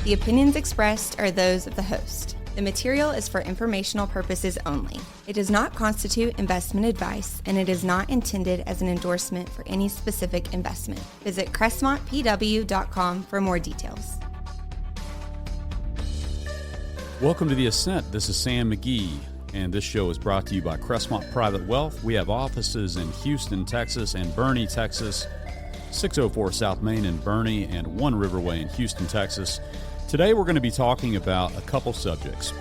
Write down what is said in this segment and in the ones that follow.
The opinions expressed are those of the host. The material is for informational purposes only. It does not constitute investment advice, and it is not intended as an endorsement for any specific investment. Visit crestmontpw.com for more details. Welcome to the Ascent. This is Sam McGee, and this show is brought to you by Crestmont Private Wealth. We have offices in Houston, Texas, and Boerne, Texas, 604 South Main in Boerne, and One Riverway in Houston, Texas. Today we're going to be talking about a couple subjects.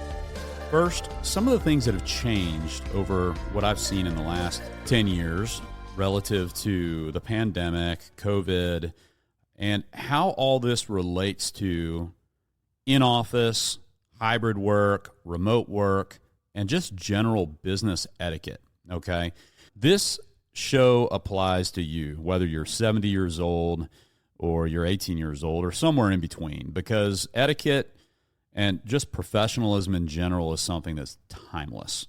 First, some of the things that have changed over what I've seen in the last 10 years relative to the pandemic, COVID, and how all this relates to in-office, hybrid work, remote work, and just general business etiquette, okay? This show applies to you, whether you're 70 years old or you're 18 years old or somewhere in between, because etiquette and just professionalism in general is something that's timeless.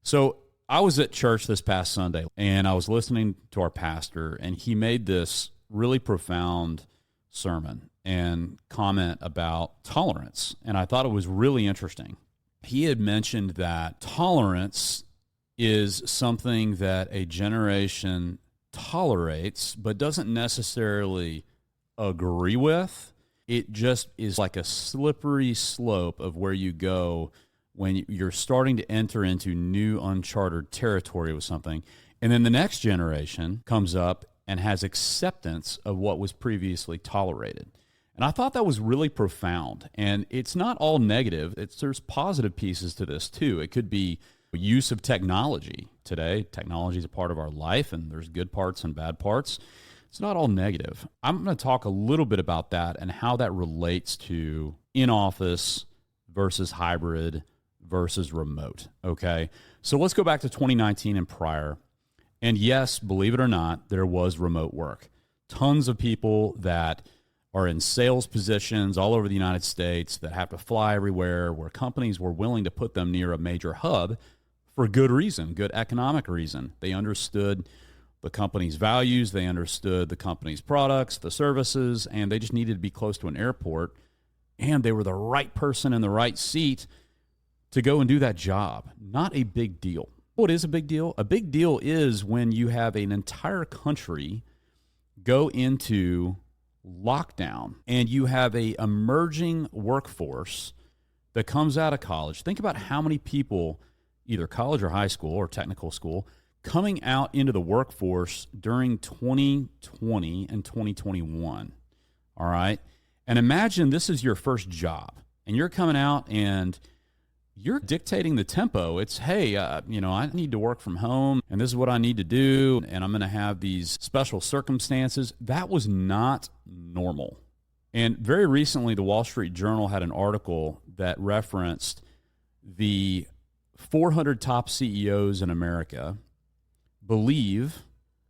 So I was at church this past Sunday, and I was listening to our pastor, and he made this really profound sermon and comment about tolerance, and I thought it was really interesting. He had mentioned that tolerance is something that a generation tolerates but doesn't necessarily agree with. It just is like a slippery slope of where you go when you're starting to enter into new uncharted territory with something. And then the next generation comes up and has acceptance of what was previously tolerated. And I thought that was really profound. And it's not all negative. There's positive pieces to this too. It could be use of technology. Today, technology is a part of our life, and there's good parts and bad parts. It's not all negative. I'm going to talk a little bit about that and how that relates to in-office versus hybrid versus remote, okay? So let's go back to 2019 and prior. And yes, believe it or not, there was remote work. Tons of people that are in sales positions all over the United States that have to fly everywhere, where companies were willing to put them near a major hub for good reason, good economic reason. They understood the company's values, they understood the company's products, the services, and they just needed to be close to an airport, and they were the right person in the right seat to go and do that job. Not a big deal. What is a big deal? A big deal is when you have an entire country go into lockdown and you have a emerging workforce that comes out of college. Think about how many people, either college or high school or technical school, coming out into the workforce during 2020 and 2021, all right? And imagine this is your first job, and you're coming out and you're dictating the tempo. It's, hey, I need to work from home, and this is what I need to do, and I'm going to have these special circumstances. That was not normal. And very recently, the Wall Street Journal had an article that referenced the 400 top CEOs in America believe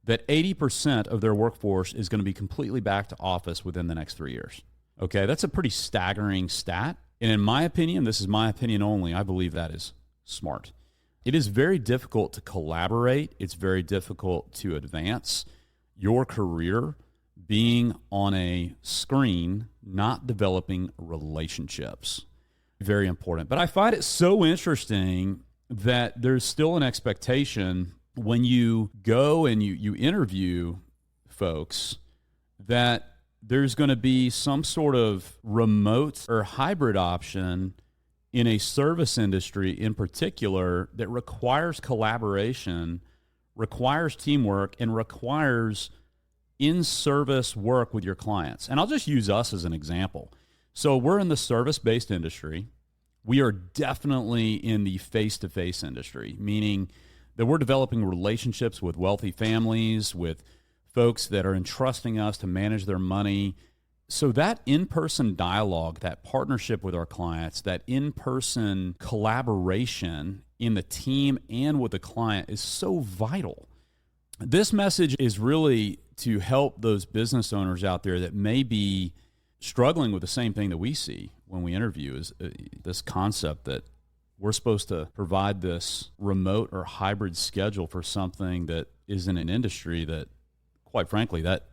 that 80% of their workforce is going to be completely back to office within the next 3 years. Okay, that's a pretty staggering stat. And in my opinion, this is my opinion only, I believe that is smart. It is very difficult to collaborate. It's very difficult to advance your career being on a screen, not developing relationships. Very important. But I find it so interesting that there's still an expectation when you go and you interview folks that there's going to be some sort of remote or hybrid option in a service industry in particular that requires collaboration, requires teamwork, and requires in-service work with your clients. And I'll just use us as an example. So we're in the service-based industry. We are definitely in the face-to-face industry, meaning that we're developing relationships with wealthy families, with folks that are entrusting us to manage their money. So that in-person dialogue, that partnership with our clients, that in-person collaboration in the team and with the client is so vital. This message is really to help those business owners out there that may be struggling with the same thing that we see when we interview, is this concept that we're supposed to provide this remote or hybrid schedule for something that is in an industry that, quite frankly, that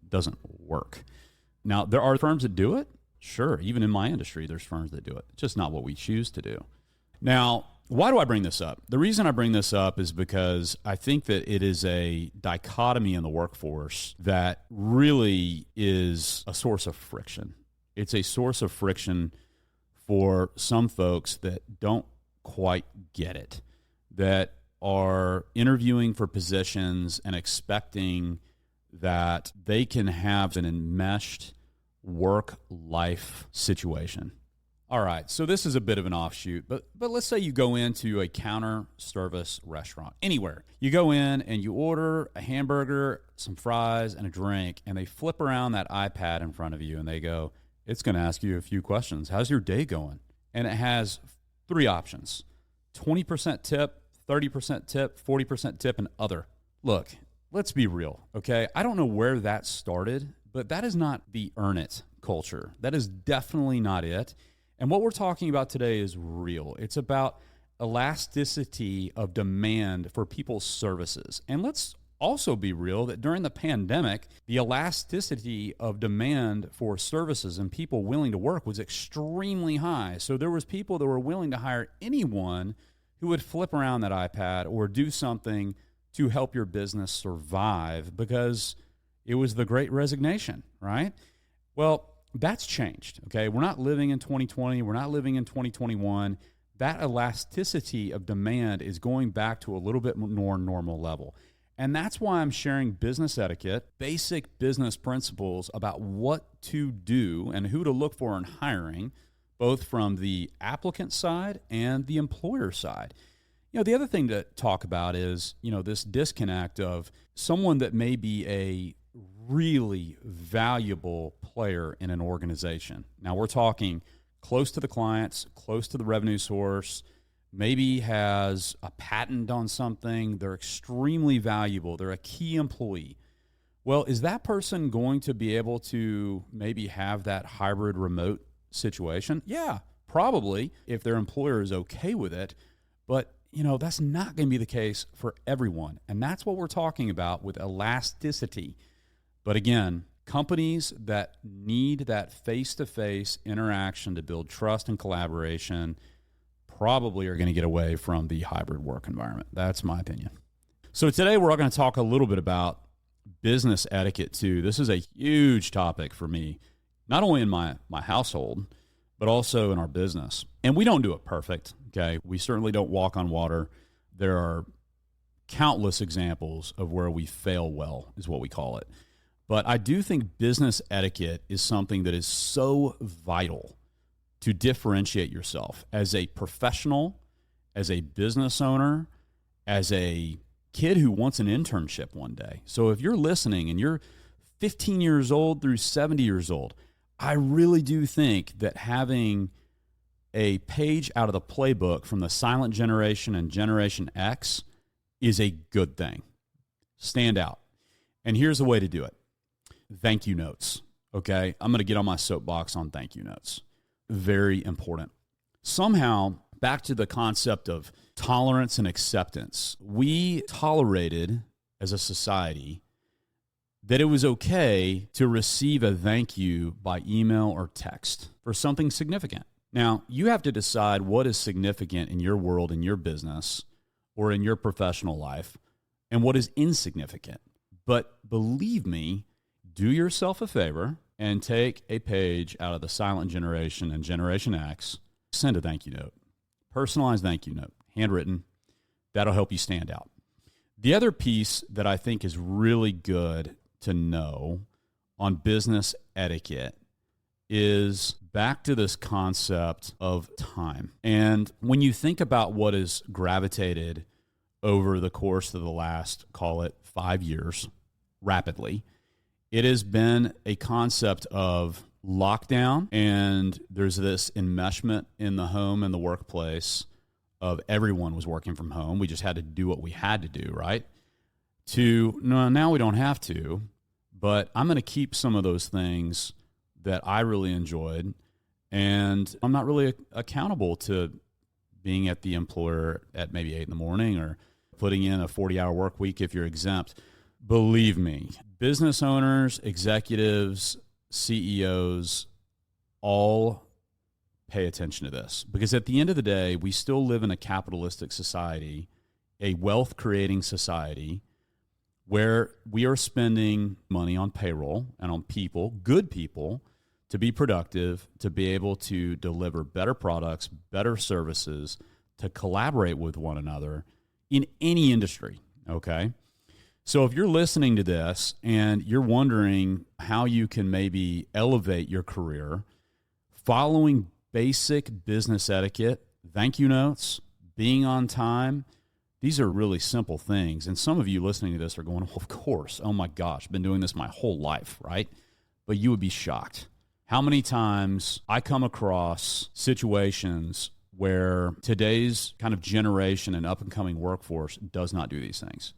doesn't work. Now, there are firms that do it, Sure, even in my industry, there's firms that do it. It's just not what we choose to do. Now, why do I bring this up? The reason I bring this up is because I think that it is a dichotomy in the workforce that really is a source of friction. It's a source of friction for some folks that don't quite get it, that are interviewing for positions and expecting that they can have an enmeshed work-life situation. All right, so this is a bit of an offshoot, but let's say you go into a counter service restaurant, anywhere. You go in and you order a hamburger, some fries, and a drink, and they flip around that iPad in front of you and they go, it's going to ask you a few questions. How's your day going? And it has 3 options: 20% tip, 30% tip, 40% tip, and other. Look, let's be real, okay? I don't know where that started, but that is not the earn it culture. That is definitely not it. And what we're talking about today is real. It's about elasticity of demand for people's services. And let's also be real that during the pandemic, the elasticity of demand for services and people willing to work was extremely high. So there was people that were willing to hire anyone who would flip around that iPad or do something to help your business survive, because it was the Great Resignation, right? Well, that's changed, okay? We're not living in 2020. We're not living in 2021. That elasticity of demand is going back to a little bit more normal level. And that's why I'm sharing business etiquette, basic business principles about what to do and who to look for in hiring, both from the applicant side and the employer side. You know, the other thing to talk about is, this disconnect of someone that may be a really valuable player in an organization. Now, we're talking close to the clients, close to the revenue source, maybe has a patent on something. They're extremely valuable. They're a key employee. Well, is that person going to be able to maybe have that hybrid remote situation? Yeah, probably, if their employer is okay with it. But that's not going to be the case for everyone. And that's what we're talking about with elasticity. But again, companies that need that face-to-face interaction to build trust and collaboration probably are going to get away from the hybrid work environment. That's my opinion. So today we're all going to talk a little bit about business etiquette too. This is a huge topic for me, not only in my household, but also in our business. And we don't do it perfect, okay? We certainly don't walk on water. There are countless examples of where we fail well, is what we call it. But I do think business etiquette is something that is so vital to differentiate yourself as a professional, as a business owner, as a kid who wants an internship one day. So if you're listening and you're 15 years old through 70 years old, I really do think that having a page out of the playbook from the silent generation and Generation X is a good thing. Stand out. And here's the way to do it. Thank you notes, okay? I'm going to get on my soapbox on thank you notes. Very important. Somehow, back to the concept of tolerance and acceptance, we tolerated as a society that it was okay to receive a thank you by email or text for something significant. Now, you have to decide what is significant in your world, in your business, or in your professional life, and what is insignificant. But believe me, do yourself a favor and take a page out of the silent generation and Generation X, send a thank you note, personalized thank you note, handwritten. That'll help you stand out. The other piece that I think is really good to know on business etiquette is back to this concept of time. And when you think about what has gravitated over the course of the last, call it 5 years, rapidly, it has been a concept of lockdown, and there's this enmeshment in the home and the workplace of everyone was working from home. We just had to do what we had to do, right? To, no, now we don't have to, but I'm going to keep some of those things that I really enjoyed, and I'm not really accountable to being at the employer at maybe 8 in the morning or putting in a 40-hour work week if you're exempt. Believe me, business owners, executives, CEOs, all pay attention to this, because at the end of the day, we still live in a capitalistic society, a wealth-creating society, where we are spending money on payroll and on people, good people, to be productive, to be able to deliver better products, better services, to collaborate with one another in any industry, okay? So if you're listening to this and you're wondering how you can maybe elevate your career, following basic business etiquette, thank you notes, being on time, these are really simple things. And some of you listening to this are going, well, of course, oh my gosh, I've been doing this my whole life, right? But you would be shocked how many times I come across situations where today's kind of generation and up-and-coming workforce does not do these things.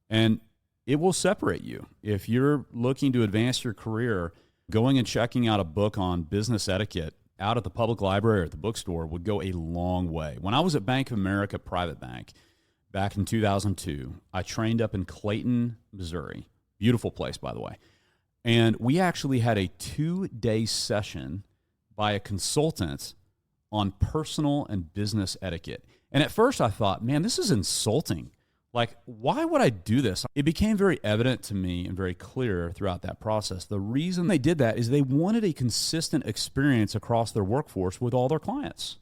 And it will separate you. If you're looking to advance your career, going and checking out a book on business etiquette out at the public library or at the bookstore would go a long way. When I was at Bank of America Private Bank back in 2002, I trained up in Clayton, Missouri. Beautiful place, by the way. And we actually had a 2-day session by a consultant on personal and business etiquette. And at first I thought, man, this is insulting. Like, why would I do this? It became very evident to me and very clear throughout that process. The reason they did that is they wanted a consistent experience across their workforce with all their clients.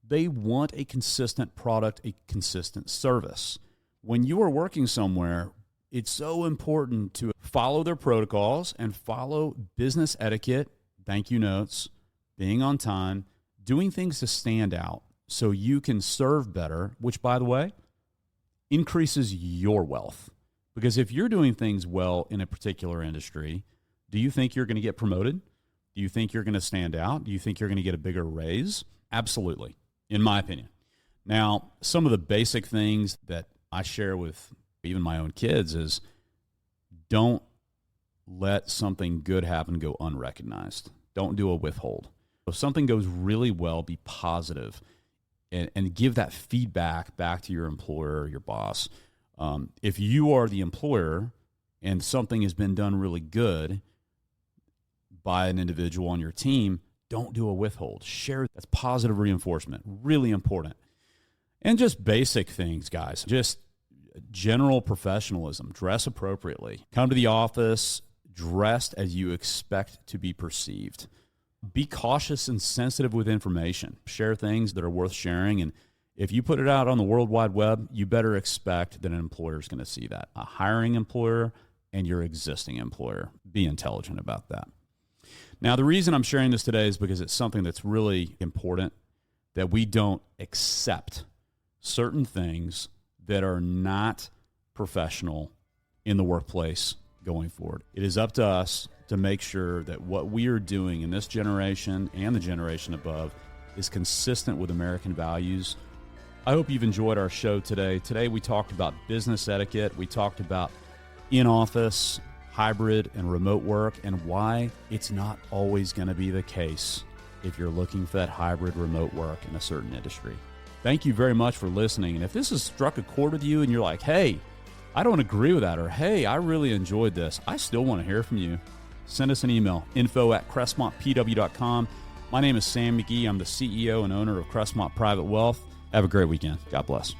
They want a consistent product, a consistent service. When you are working somewhere, it's so important to follow their protocols and follow business etiquette, thank you notes, being on time, doing things to stand out so you can serve better, which, by the way, increases your wealth. Because if you're doing things well in a particular industry, do you think you're going to get promoted? Do you think you're going to stand out? Do you think you're going to get a bigger raise? Absolutely, in my opinion. Now, some of the basic things that I share with even my own kids is don't let something good happen go unrecognized. Don't do a withhold. If something goes really well, be positive. And give that feedback back to your employer or your boss. If you are the employer and something has been done really good by an individual on your team, don't do a withhold. Share. That's positive reinforcement. Really important. And just basic things, guys. Just general professionalism. Dress appropriately. Come to the office dressed as you expect to be perceived. Be cautious and sensitive with information. Share things that are worth sharing. And if you put it out on the World Wide Web, you better expect that an employer is going to see that. A hiring employer and your existing employer. Be intelligent about that. Now, the reason I'm sharing this today is because it's something that's really important, that we don't accept certain things that are not professional in the workplace going forward. It is up to us to make sure that what we are doing in this generation and the generation above is consistent with American values. I hope you've enjoyed our show today. Today we talked about business etiquette. We talked about in-office, hybrid, and remote work, and why it's not always going to be the case if you're looking for that hybrid remote work in a certain industry. Thank you very much for listening. And if this has struck a chord with you and you're like, hey, I don't agree with that, or hey, I really enjoyed this, I still want to hear from you. Send us an email, info@crestmontpw.com. My name is Sam McGee. I'm the CEO and owner of Crestmont Private Wealth. Have a great weekend. God bless.